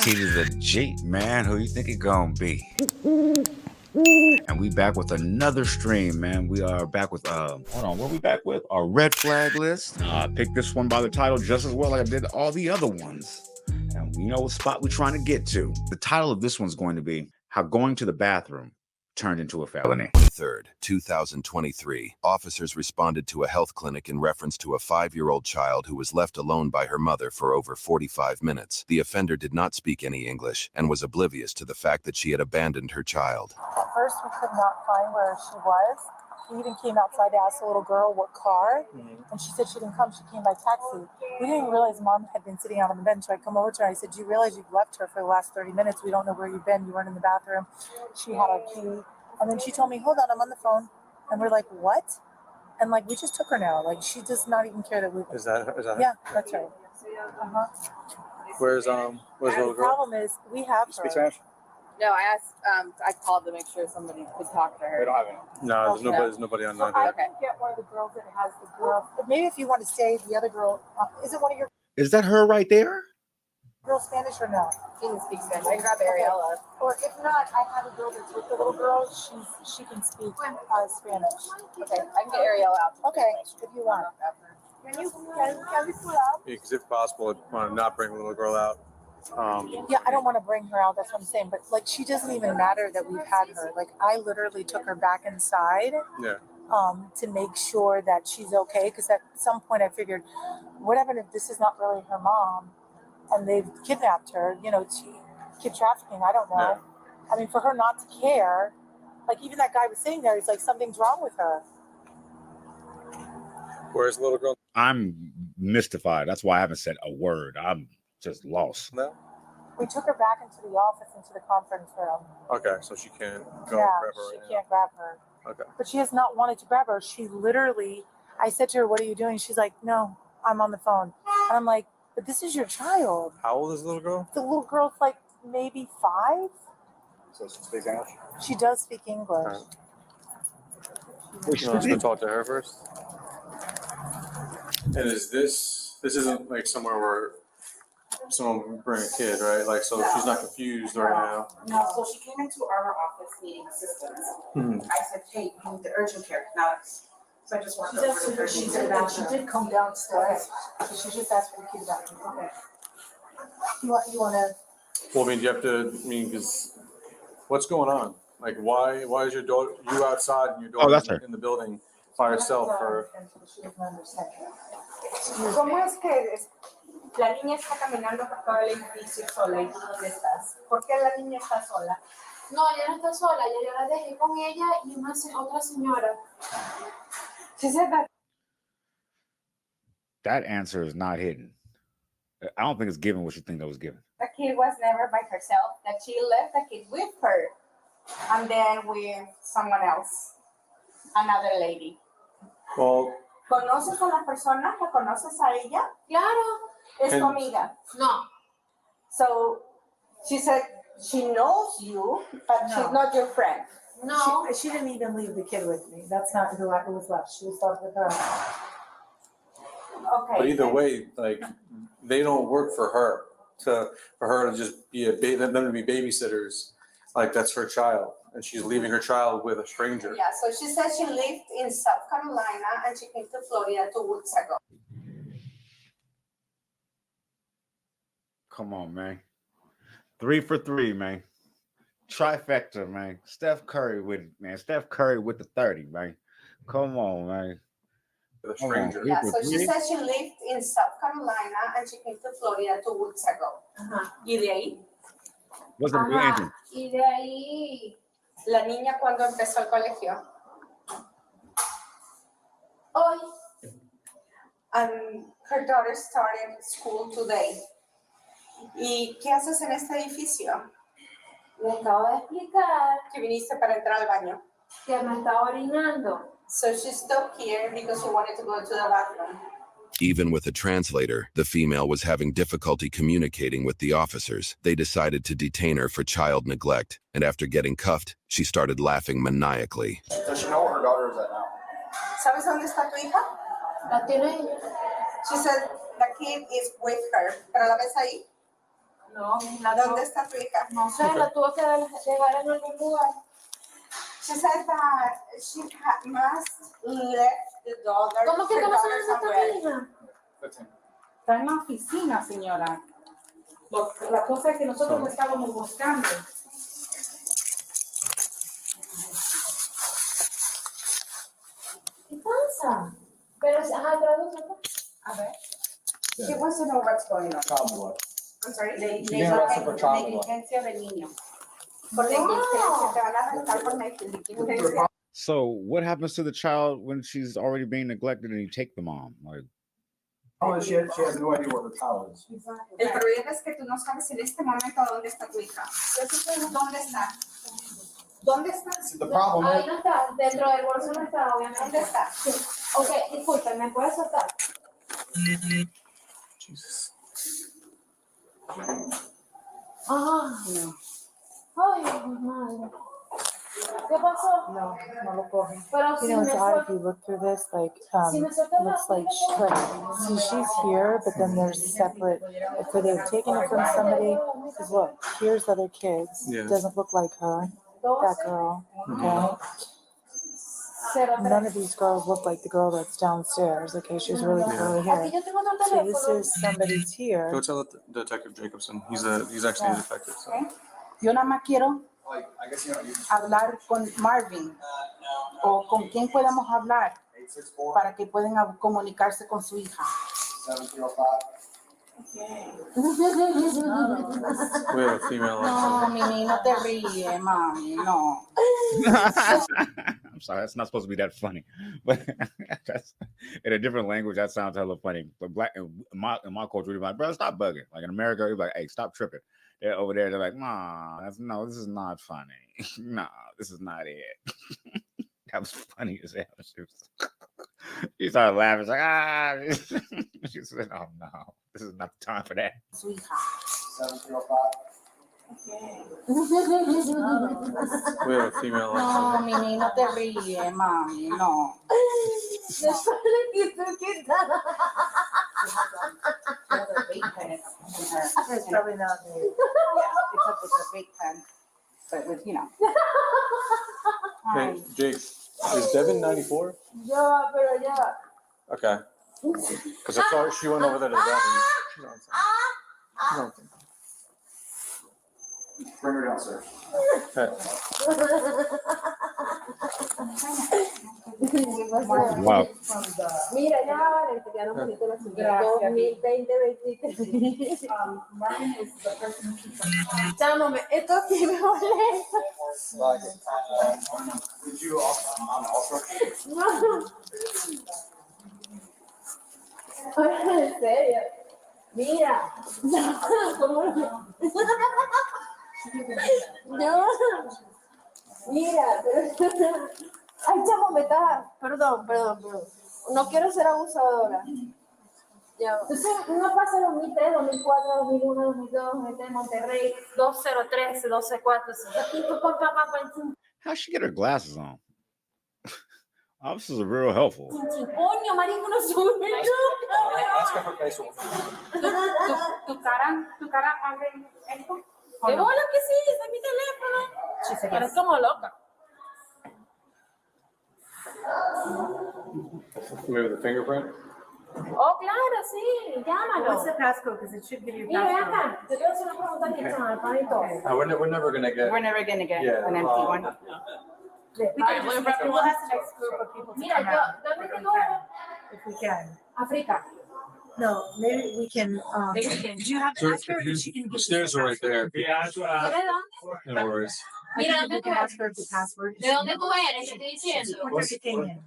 T to the G, man. Who you think it gonna be? And we back with another stream, man. We are back with hold on, what are we back with? Our red flag list. I picked this one by the title just as well like I did all the other ones. And we know what spot we're trying to get to. The title of this one's going to be How Going to the Bathroom Turned into a Felony. 23rd, 2023, officers responded to a health clinic in reference to a 5-year-old child who was left alone by her mother for over 45 minutes. The offender did not speak any English and was oblivious to the fact that she had abandoned her child. At first, we could not find where she was. We even came outside to ask the little girl what car, and she said she didn't come. She came by taxi. We didn't even realize Mom had been sitting out on the bench. So I come over to her. I said, "Do you realize you've left her for the last 30 minutes? We don't know where you've been. You weren't in the bathroom." She had our key. And then she told me, "Hold on, I'm on the phone." And we're like, "What?" And like, we just took her now. Like, she does not even care that we. Is that Yeah, that's right. Where's the little The girl? problem is, we have her. Speak Spanish? No, I asked. I called to make sure somebody could talk to her. We don't have any. No, Okay. there's nobody on So that. I can get one of the girls that has the girl. But maybe if you want to say the other girl, is it one of your Is that her right there? girls Spanish or no? She can speak Spanish. I can grab Ariella. Or if not, I have a girl that's with the little girl. She can speak Spanish. Okay, I can get Ariella out. Okay, if you want. Can we pull out? Because if possible, I'd want to not bring the little girl out. Yeah, I don't want to bring her out. That's what I'm saying. But like, she doesn't even matter that we've had her. Like, I literally took her back inside. Yeah. To make sure that she's okay. Because at some point, I figured, what happened if this is not really her mom, and they've kidnapped her? You know, kid trafficking. I don't know. Yeah. I mean, for her not to care, like even that guy was sitting there. He's like, something's wrong with her. Where's the little girl? I'm mystified. That's why I haven't said a word. I'm just lost. No. We took her back into the office, into the conference room. Okay, so she can't go Yeah, grab her she right can't grab her. now. Okay. But she has not wanted to grab her. She literally, I said to her, "What are you doing?" She's like, "No, I'm on the phone." And I'm like, "But this is your child." How old is the little girl? The little girl's like maybe 5. So she speaks English. She does speak English. Right. You want to talk to her first? And is this isn't like somewhere where someone would bring a kid, right? Like, so she's not confused right now. No, so she came into our office needing assistance. I said, "Hey, you need the urgent care, not us." So I just walked over to her. She did come downstairs. So she just asked for the key back. Okay. You want to? Well, I mean, you have to. I mean, because what's going on? Like, why is your daughter you outside and your daughter that's her. in the building by herself? For She doesn't understand. ¿Cómo es que la niña está caminando por todo el edificio sola y tú dónde estás? ¿Por qué la niña está sola? No, ella no está sola, yo la dejé con ella y otra señora. She said that. That answer is not hidden. I don't think it's given what you think that was given. The kid was never by herself, that she left the kid with her and then with someone else, another lady. well, ¿Conoces a la persona? ¿La conoces a ella? Claro, Es tu And- amiga. no. So she said she knows you, but No. she's not your friend. No, She didn't even leave the kid with me. That's not who was left. She was left with her. Okay. but either way, like, they don't work for her for her to just be them to be babysitters. Like, that's her child, and she's leaving her child with a stranger. Yeah, so she said she lived in South Carolina and she came to Florida 2 weeks ago. Come on, man. 3 for 3, man. Trifecta, man. Steph Curry with the 30, man. Come on, man. With a Come on. stranger. Yeah, for so she three? said she lived in South Carolina and she came to Florida 2 weeks ago. Y de ahí, What's the ajá. engine? Y de ahí, la niña cuando empezó el colegio. hoy, And her daughter started school today. ¿Y qué haces en este edificio? le acabo de explicar Que viniste para entrar al baño. que me estaba orinando. So she stopped here because she wanted to go to the bathroom. Even with a translator, the female was having difficulty communicating with the officers. They decided to detain her for child neglect, and after getting cuffed, she started laughing maniacally. Does she know where her daughter is at now? ¿Sabes dónde está tu hija? ¿La tiene ella? She said the kid is with her. ¿Pero la ves ahí? No, la ¿Dónde está tu hija? no sé, la tuvo que dejar en algún lugar. She said that she must left the daughter. ¿Cómo que her conoces daughter a esta somewhere. hija? Está en la oficina, señora. La cosa es que nosotros lo estábamos buscando. ¿Qué pasa? Pero, ajá, traduce. A ver. She wants to know what's going on. Child molest. I'm sorry. Being arrested for child molest. Negligencia del niño. Por negligencia, te van a arrestar por negligencia. So what happens to the child when she's already being neglected and you take the mom? Like, Oh, she has no idea where her child is. El problema es que tú no sabes en este momento dónde está tu hija. ¿Dónde está? ¿Dónde está? The problem Ahí is, no está, dentro del bolso no está, obviamente. ¿Dónde está? Sí. Ok, disculpen, ¿me puedes soltar? Jesus. Ah, no. Ay, madre. ¿Qué pasó? No, no lo cogen. Pero You si know, me it's odd if suelto. you look through this, like, Si me sueltas looks like, see, she's here, but then there's separate, if they've taken it from somebody, because look, here's other kids, Yeah. doesn't look like her, that girl, okay? None of these girls look like the girl that's downstairs, okay, she's really clearly Aquí here. yo tengo otro So this teléfono. is somebody's here. Go tell Detective Jacobson. He's actually a detective. So. Yo nada más quiero like, I guess you know, you hablar con Marvin o con quién podemos hablar 864 para que puedan comunicarse con su hija. 7305. We have a female. No, Mimi, no te ríes, mami, no. I'm sorry, that's not supposed to be that funny, but that's, in a different language, that sounds hella funny. But black in my culture, we're like, bro, stop bugging. Like in America, you're like, hey, stop tripping. They're over there, they're like, nah, no, this is not funny. No, this is not it. That was funny as hell. She started laughing. She's like, ah. She said, oh no, this is not the time for that. Su hija. 7305. We have a female. No, Mimi, no te ríes, mami, no. It's probably not me. Yeah, it's a big pen, but with, you know. Hey, Jake, is Devin 94? Ya va, pero ya va. Okay. Because I saw she went over there to the bathroom. She's on something. She's on something. Bring her downstairs. Hey. Wow. Mira, ya vale, te quedaron bonitas las uñas. 2020, 23. Llámame, esto aquí me molesta. Like, did you also? No. En serio. Mira. ¿Cómo no? No. Mira, pero... Ay, chamo, me está... Perdón. No quiero ser abusadora. Ya. Entonces, uno pasa 2003, 2004, 2001, 2002, 2003, Monterrey, 2013, 2004. How'd she get her glasses on? Officers are real helpful. Coño, marico, no sube. Ask her for Facebook. Tu cara, abre esto. ¿Qué bola que sí? Ese es mi teléfono. Pero es como loca. We have the fingerprint. Oh, claro, sí. Llámalo. What's the passcode? Because it should give you a Mira, ven passcode. acá. Yo te voy a hacer una pregunta aquí, chaval, panito. We're never gonna get. We're never going to get Yeah, an empty one. We'll have the next group of people to Mira, come out ¿dónde te cojo? if we can. África. No, maybe we can, Do you have So the stairs are right there. ¿Eres dónde? No worries. Mira, ¿dónde You tú can eres? ask her the password. ¿De dónde tú eres? Te estoy diciendo.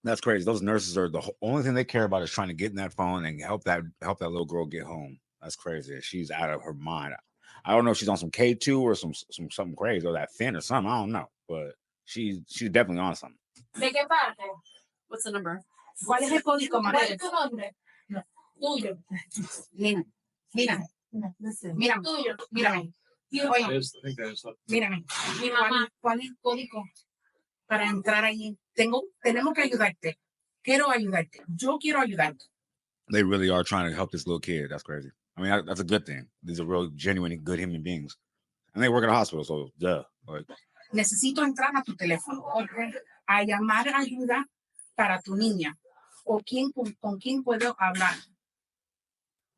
That's crazy. Those nurses are the only thing they care about is trying to get in that phone and help that little girl get home. That's crazy. She's out of her mind. I don't know if she's on some K2 or some something crazy or that thin or something. I don't know, but she's definitely on something. ¿De qué parte? What's the number? ¿Cuál es el código, ¿Cuál María? es tu nombre? Tuyo. Mírame, Tuyo. mírame. Oye, I think there's. mírame. Mi mamá. ¿Cuál es el código para entrar allí? Tenemos que ayudarte. Quiero ayudarte. Yo quiero ayudarte. They really are trying to help this little kid. That's crazy. I mean, that's a good thing. These are real, genuine, good human beings. And they work at a hospital, so duh. Like, Necesito entrar a tu teléfono a llamar ayuda para tu niña. ¿O con quién puedo hablar?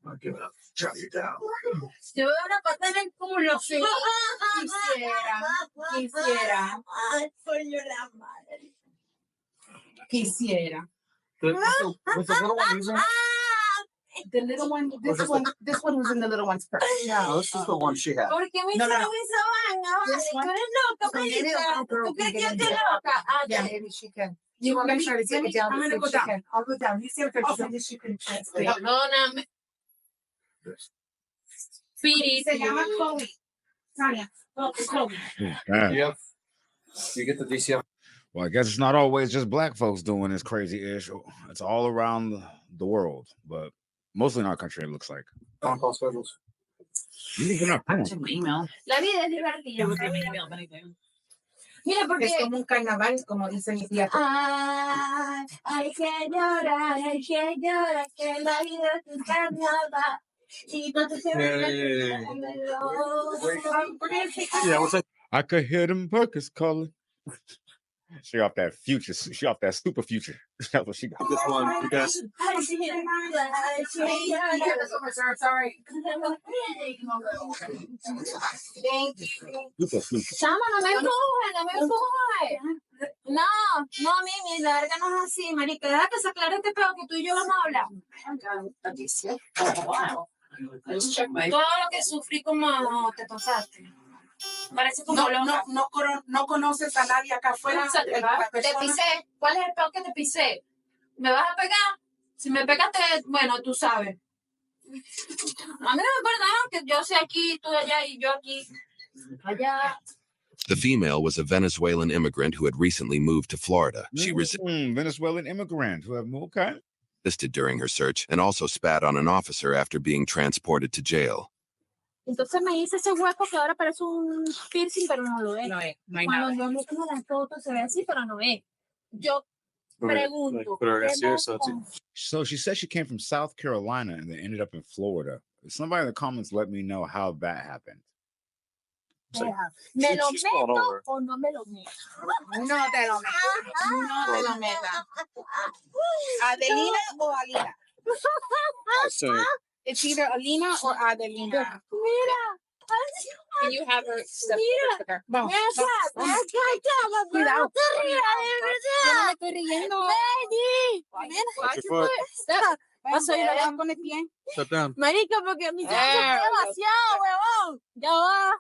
I'll give it up. Shut you down. Te voy a patar el culo. Sí. Quisiera. Ay, coño la madre. Quisiera. Was the little one using it? The little one, this one was in the little one's purse. No, this is the one she had. ¿Por qué me No, no, hicieron no. esa vaina? This Tú one? eres loca, So maybe the Melissa. little girl ¿Tú can crees que get yo in estoy there. loca? Ah, Yeah, ya. maybe she can. You want me to try to take it down? I'm gonna go See if she down. can. I'll go down. You see if there's something she can translate. Perdóname. Piri, Se llama Chloe. Tanya. Chloe. man. Yep. You get the DCF. Well, I guess it's not always just black folks doing this crazy ish. It's all around the world, but mostly in our country, it looks like. Phone call schedules. Email. la vida es divertida. Mira, Es porque... como un carnaval, como dice mi tía. Ay, hay que llorar, que la vida es un carnaval. Y no te Yeah, what's that? I could hear them Perkins calling. She off that future. She off that super future. That's what she got. This one, you guys. Sorry. Super future. Chama, no me empuje. No, Mimi, lárganos así, marica. Deja que se aclare este pedo que tú y yo vamos a hablar. Todo lo que sufrí como te pasaste. Parece como loca. No conoces a nadie acá afuera. Te pisé. ¿Cuál es el peor que te pisé? ¿Me vas a pegar? Si me pegaste, bueno, tú sabes. A mí no me importa que yo sea aquí, tú allá y yo aquí. Allá. The female was a Venezuelan immigrant who had recently moved to Florida. She Venezuelan immigrant who have okay. resisted during her search and also spat on an officer after being transported to jail. Entonces me hice ese hueco que ahora parece un piercing, pero no lo es. No hay Cuando nada. yo me tomo las fotos se ve así, pero no es. Yo pregunto. Put her ¿qué against here, más so it's con- So she said she came from South Carolina and then ended up in Florida. Somebody in the comments let me know how that happened. ¿Me lo she's falling meto over. o no me lo meto? No te lo metas. No te lo metas. Adelina o Alina. So, It's either Alina or Adelina. Mira. Can you have her step with her? Ven Vamos. acá, chama, Cuidado. no te rías, de Yo no verdad. me estoy riendo. Baby. watch your foot. Vas a ir a con el pie. Step down. Marica, porque mi casa es demasiado, huevón. Ya va.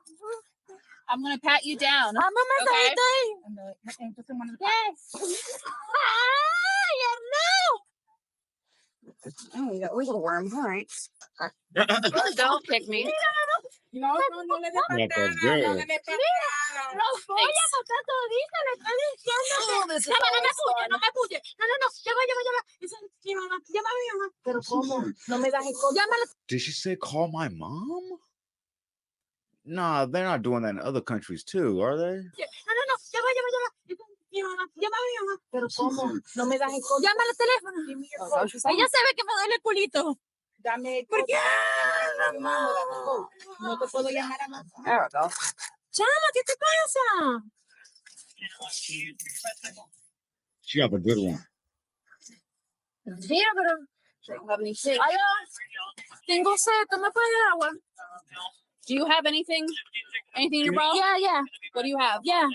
I'm going to pat you down. Vamos a Okay. masajito ahí. Entonces, bueno, Yes. Ay, oh, we got a little worm. All right. don't pick me. No le dé Like a patada. girl. No le dé patada. Los voy a matar todita, le estoy diciendo. Chama, no me puye, no me puye. No, ya va. Esa es mi mamá. Llama a mi mamá. Pero ¿cómo? No me das el codo. Llámala. Did she say call my mom? Nah, they're not doing that in other countries too, are they? No, ya va. Esa es mi mamá. Llama a mi mamá. Pero ¿cómo? No me das el codo. Llama al teléfono. Ella sabe que me duele el culito. Dame el ¿Por codo. qué? No te puedo llamar a más. Chama, ¿qué te pasa? She got a good one. Mira, pero... Aló. Tengo sed, ¿tú me puedes dar agua? Do you have anything? Anything in your bottle? Yeah. What do you have? Yeah.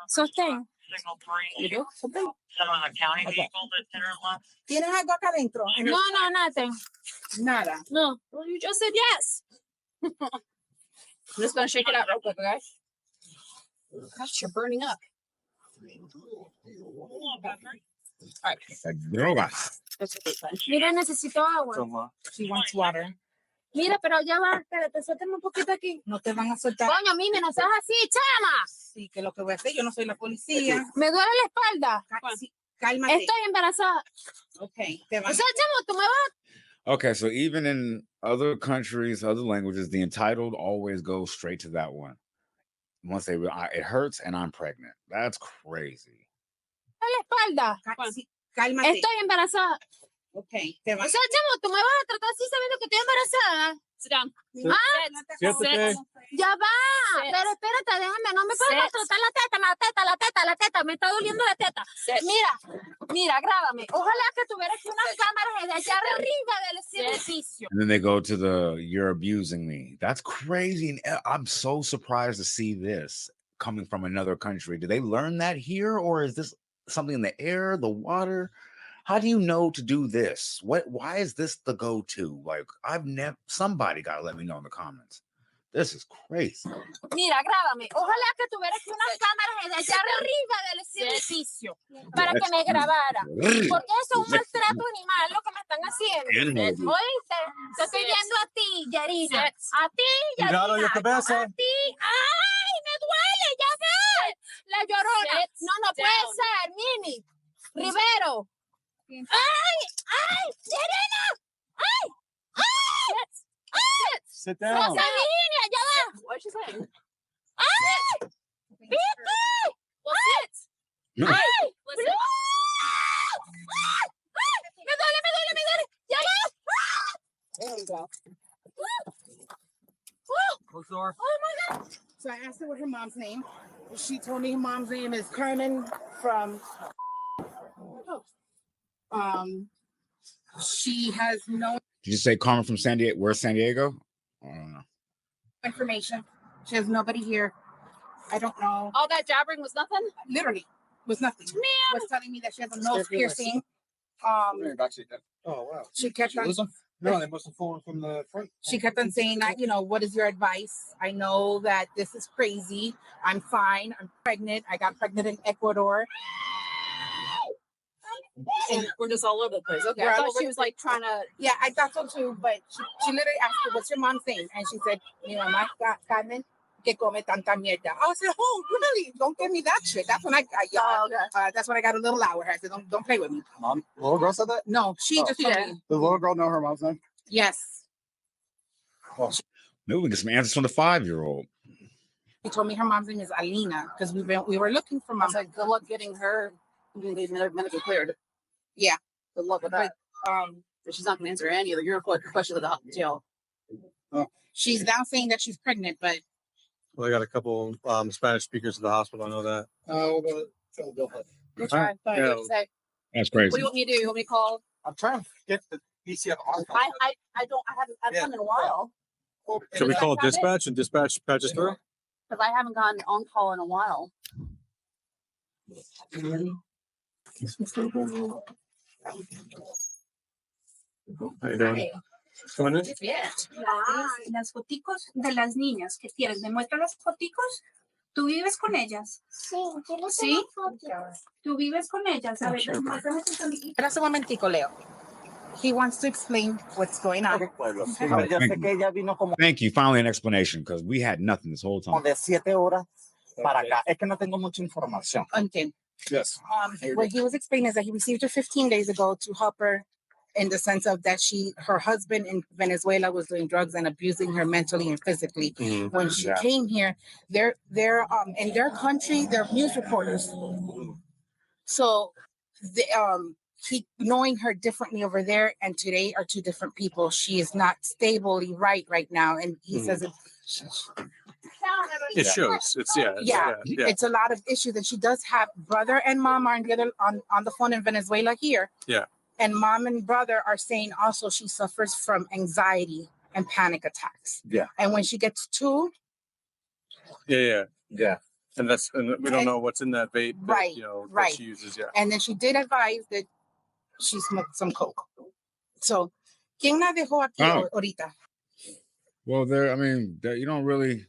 Sostén. You do? Something? Okay. ¿Tienes algo acá adentro? No, nothing. Nada. No. Well, you just said yes. I'm just going to shake it out real quick, okay? Gosh, you're burning up. All right. Drogas. Mira, necesito agua. Toma. She wants water. Mira, pero ya va. Espérate, suéltame un poquito aquí. No te van a soltar. Coño, Mimi, no seas así, chama. Sí, que lo que voy a hacer, yo no soy la policía. Me duele la espalda. Sí, cálmate. Estoy embarazada. Okay, te O van sea, chamo, tú me vas. Okay, so even in other countries, other languages, the entitled always goes straight to that one. Once they realize it hurts and I'm pregnant. That's crazy. La espalda. Sí, cálmate. Estoy embarazada. Okay, te O van. sea, chamo, tú me vas a tratar así sabiendo que estoy embarazada. Sit down. Siéntate. Ya va, pero espérate, déjame, no me puedes tratar la teta, me está doliendo la teta. Mira, grábame. Ojalá que tuviera aquí unas cámaras de allá arriba del edificio. And then they go to the "you're abusing me." That's crazy. And I'm so surprised to see this coming from another country. Did they learn that here, or is this something in the air, the water? How do you know to do this? Why is this the go-to? Like, I've never, somebody got to let me know in the comments. This is crazy. Mira, grábame. Ojalá que tuviera aquí unas cámaras de allá arriba del edificio para que me grabara. Porque eso es un maltrato animal lo que me están haciendo. ¿Oíste? Te estoy viendo a ti, Yarina. A ti, Yarina. Cuidado, yo cabeza. A ti. ¡Ay, me duele! ¡Ya ves! La llorona. No puede ser, Mimi. Rivero. ¡Ay! ¡Yarina! ¡Ay! Sit down. ¡Esa línea! ¡Ya va! What she saying? ¡Ay! ¡Viste! Well, sit. ¡Ay! Listen. ¡Ay! ¡Me duele! ¡Ya va! There we go. Close the door. Oh my God! So I asked her what her mom's name. She told me her mom's name is Carmen from. She has no Did you say Carmen from San Diego? Where's San Diego? I don't know. information. She has nobody here. I don't know. All that jabbering was nothing? Literally, was nothing. Was telling me that she has a nose piercing. Oh, wow. She kept on. No, they must have fallen from the front. She kept on saying that, what is your advice? I know that this is crazy. I'm fine. I'm pregnant. I got pregnant in Ecuador. And we're just all over the place. Okay, We're I all thought over she was like trying to. Yeah, I thought so too. But she literally asked her, what's your mom's name? And she said, mi mamá Carmen, que come tanta mierda. I said, oh, really? Don't give me that shit. That's when I that's when I got a little loud with her. I said, don't play with me. Mom, the little girl said that? No, she just told me. The little girl know her mom's name? Yes. Maybe we can get some answers from the 5-year-old. She told me her mom's name is Alina because we were looking for I mom. was like, good luck getting her medically cleared. Yeah. Good luck with that. But she's not going to answer any of your questions at the jail. She's now saying that she's pregnant, but Well, they got a couple Spanish speakers at the hospital. I know that. we'll try. But Yeah. say, That's What crazy. do you want me to do? You want me to call? I'm trying to get the PCF on. I haven't done in a while. Should we call dispatch and dispatch patches through? Because I haven't gone on call in a while. How you doing? Coming in? Las foticos de las niñas que tienes, ¿me muestras las foticos? ¿Tú vives con ellas? Sí, yo no ¿Sí? tengo fotos. ¿Tú vives con ellas? A ver, muéstrame tus amiguitos. Espera un momentico, Leo. He wants to explain what's going on. Thank you. Finally, an explanation, because we had nothing this whole time. De 7 horas para acá. Es que no tengo mucha información. Okay. Yes. What he was explaining is that he received her 15 days ago to help her in the sense of that her husband in Venezuela was doing drugs and abusing her mentally and physically. When she came here, they're in their country, they're news reporters. So he knowing her differently over there and today are two different people. She is not stably right now. And he says It shows. It's yeah. It's a lot of issues. And she does have brother and mom are on the phone in Venezuela here. Yeah. And mom and brother are saying also she suffers from anxiety and panic attacks. Yeah. And when she gets two, Yeah. And we don't And- know what's in that vape. That, Right, That right. she uses. Yeah. and then she did advise that she smoked some coke. So, ¿quién la dejó aquí Oh. ahorita? Well, you don't really.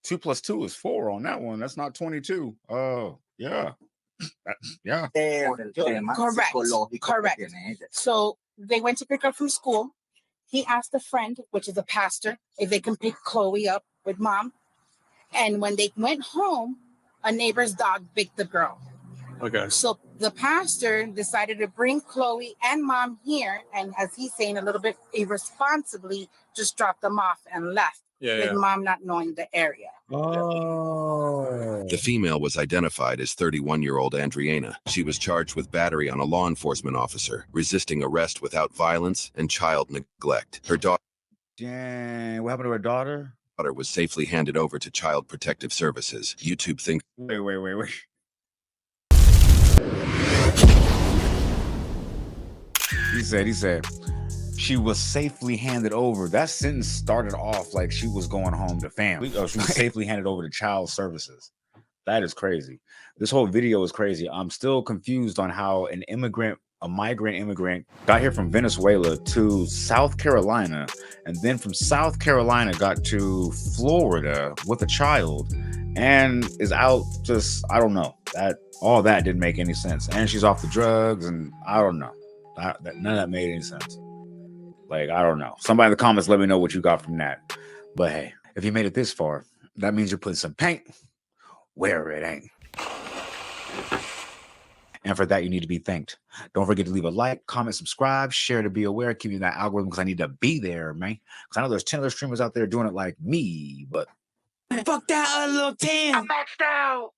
2 + 2 is 4 on that one. That's not 22. Oh, yeah. Yeah. Por el tema Correct, psicológico que correct. tiene ella. So they went to pick her from school. He asked a friend, which is a pastor, if they can pick Chloe up with mom. And when they went home, a neighbor's dog bit the girl. Okay. So the pastor decided to bring Chloe and mom here. And as he's saying, a little bit irresponsibly, just dropped them off and left with mom not knowing the area. Oh. The female was identified as 31-year-old Andriana. She was charged with battery on a law enforcement officer, resisting arrest without violence, and child neglect. Her daughter Dang, what happened to her daughter? Daughter was safely handed over to Child Protective Services. YouTube thinks. Wait. He said she was safely handed over. That sentence started off like she was going home to family. Oh, she was safely handed over to child services. That is crazy. This whole video is crazy. I'm still confused on how a migrant immigrant got here from Venezuela to South Carolina, and then from South Carolina got to Florida with a child and is out just, I don't know. All that didn't make any sense. And she's off the drugs, and I don't know. None of that made any sense. Like, I don't know. Somebody in the comments, let me know what you got from that. But hey, if you made it this far, that means you're putting some paint where it ain't. And for that, you need to be thanked. Don't forget to leave a like, comment, subscribe, share to be aware, keep you that algorithm, because I need to be there, man. Because I know there's 10 other streamers out there doing it like me, but fuck that other little 10. I'm maxed out.